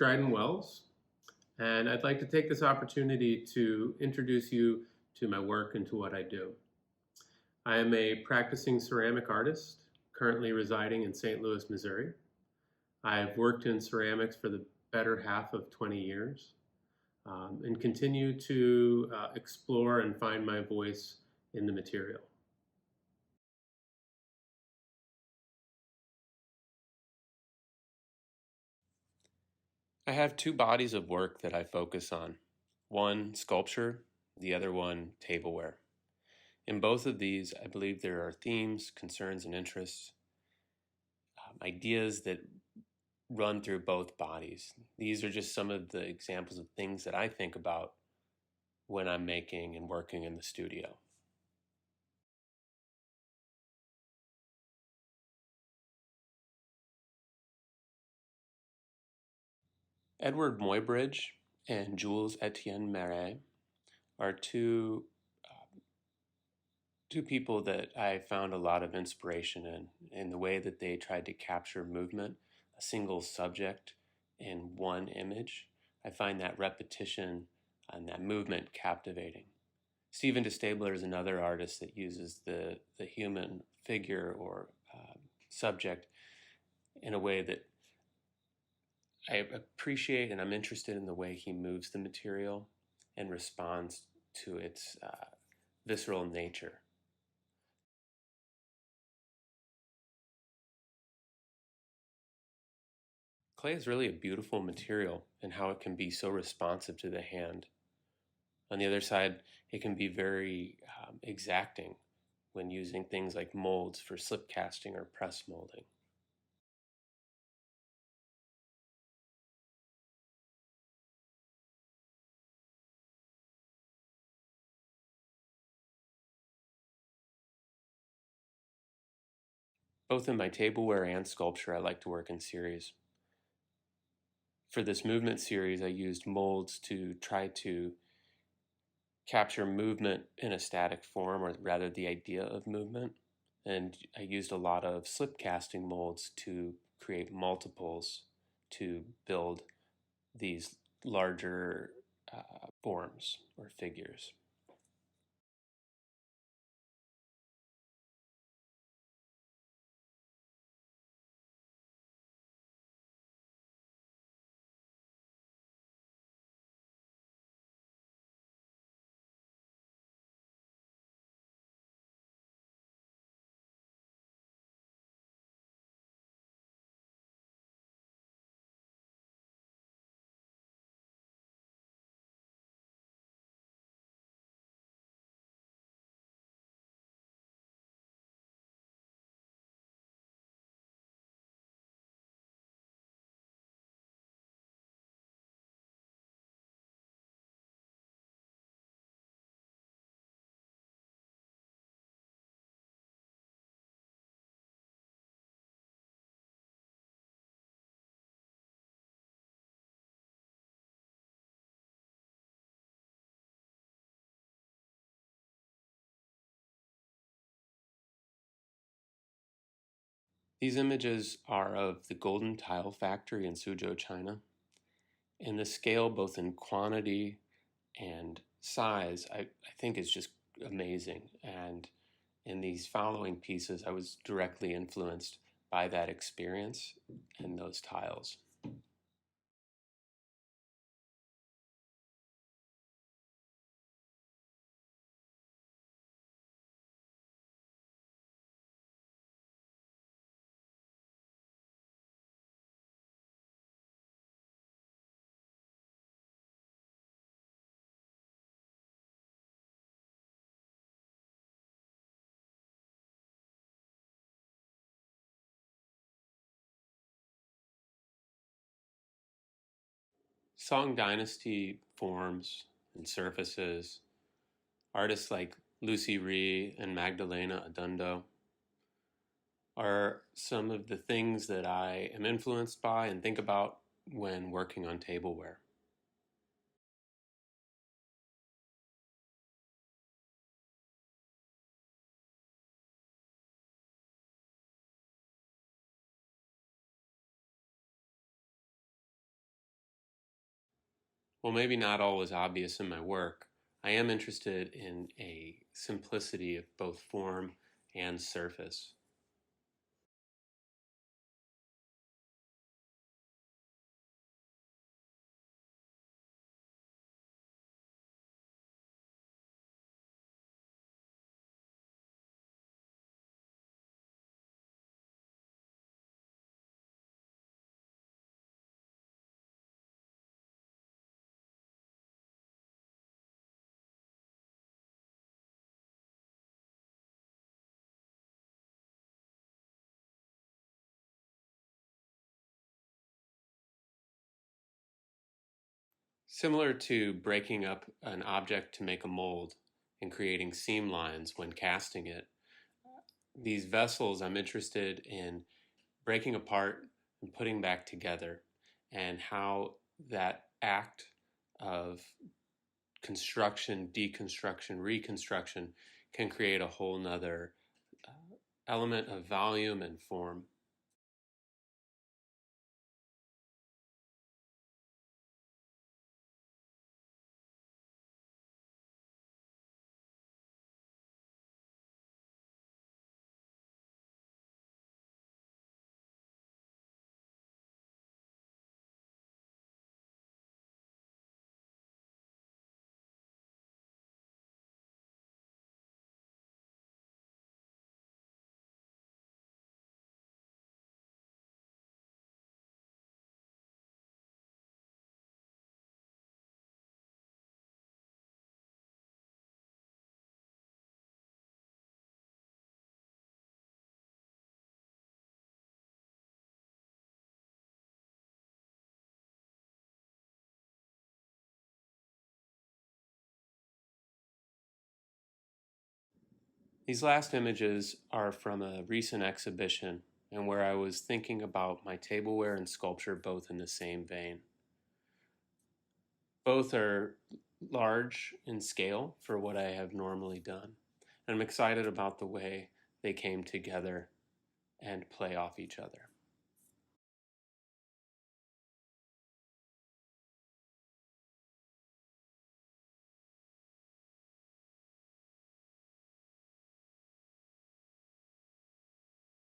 Dryden Wells, and I'd like to take this opportunity to introduce you to my work and to what I do. I am a practicing ceramic artist, currently residing in St. Louis, Missouri. I've worked in ceramics for the better half of 20 years and continue to explore and find my voice in the material. I have two bodies of work that I focus on. One, sculpture, the other one, tableware. In both of these, I believe there are themes, concerns, and interests, ideas that run through both bodies. These are just some of the examples of things that I think about when I'm making and working in the studio. Edward Muybridge and Jules Etienne Marais are two people that I found a lot of inspiration in the way that they tried to capture movement, a single subject in one image. I find that repetition and that movement captivating. Stephen DeStabler is another artist that uses the human figure or subject in a way that I appreciate, and I'm interested in the way he moves the material and responds to its visceral nature. Clay is really a beautiful material in how it can be so responsive to the hand. On the other side, it can be very exacting when using things like molds for slip casting or press molding. Both in my tableware and sculpture, I like to work in series. For this movement series, I used molds to try to capture movement in a static form, or rather the idea of movement. And I used a lot of slip casting molds to create multiples to build these larger forms or figures. These images are of the Golden Tile Factory in Suzhou, China. And the scale, both in quantity and size, I think is just amazing. And in these following pieces, I was directly influenced by that experience and those tiles. Song Dynasty forms and surfaces, artists like Lucy Rhee and Magdalena Adundo are some of the things that I am influenced by and think about when working on tableware. while maybe not always obvious in my work, I am interested in a simplicity of both form and surface. Similar to breaking up an object to make a mold and creating seam lines when casting it, these vessels I'm interested in breaking apart and putting back together, and how that act of construction, deconstruction, reconstruction can create a whole nother element of volume and form. These last images are from a recent exhibition and where I was thinking about my tableware and sculpture both in the same vein. Both are large in scale for what I have normally done, and I'm excited about the way they came together and play off each other.